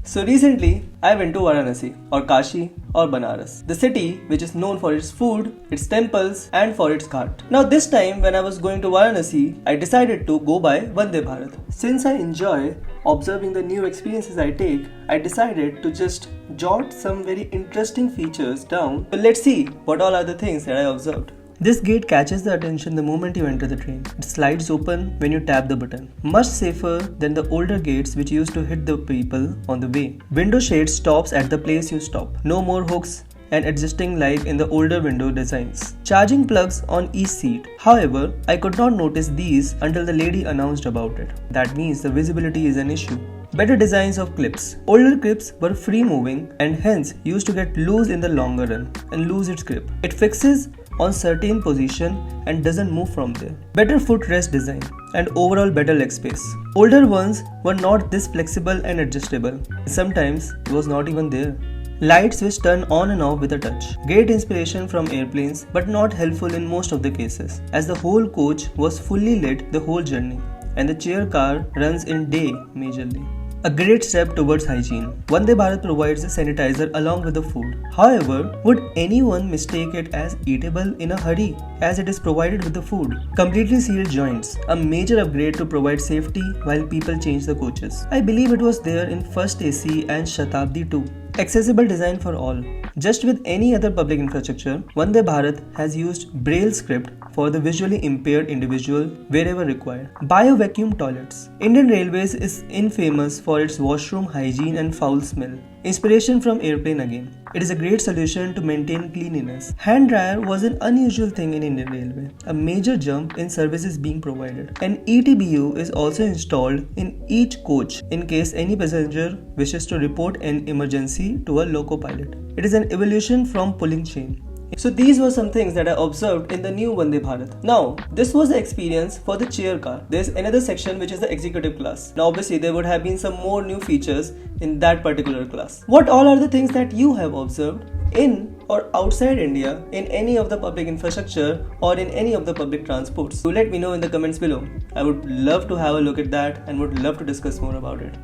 So recently, I went to Varanasi or Kashi or Banaras, the city which is known for its food, its temples and for its ghat. Now this time when I was going to Varanasi, I decided to go by Vande Bharat. Since I enjoy observing the new experiences I take, I decided to just jot some very interesting features down. So let's see what all are the things that I observed. This gate catches the attention the moment you enter the train. It slides open when you tap the button. Much safer than the older gates which used to hit the people on the way. Window shade stops at the place you stop. No more hooks and adjusting like in the older window designs. Charging plugs on each seat. However, I could not notice these until the lady announced about it. That means the visibility is an issue. Better designs of clips. Older clips were free moving and hence used to get loose in the longer run and lose its grip. It fixes on certain position and doesn't move from there. Better footrest design and overall better leg space. Older ones were not this flexible and adjustable. Sometimes it was not even there. Lights which turn on and off with a touch. Great inspiration from airplanes but not helpful in most of the cases as the whole coach was fully lit the whole journey and the chair car runs in day majorly. A great step towards hygiene. Vande Bharat provides a sanitizer along with the food. However, would anyone mistake it as eatable in a hurry as it is provided with the food? Completely sealed joints. A major upgrade to provide safety while people change the coaches. I believe it was there in First AC and Shatabdi too. Accessible design for all. Just with any other public infrastructure, Vande Bharat has used Braille script for the visually impaired individual wherever required. Bio-vacuum toilets. Indian Railways is infamous for its washroom hygiene and foul smell. Inspiration from airplane again. It is a great solution to maintain cleanliness. Hand dryer was an unusual thing in Indian Railway. A major jump in services being provided. An ETBU is also installed in each coach in case any passenger wishes to report an emergency to a loco pilot. It is an evolution from pulling chain. So these were some things that I observed in the new Vande Bharat. Now, this was the experience for the chair car. There's another section which is the executive class. Now obviously there would have been some more new features in that particular class. What all are the things that you have observed in or outside India in any of the public infrastructure or in any of the public transports? Do let me know in the comments below. I would love to have a look at that and would love to discuss more about it.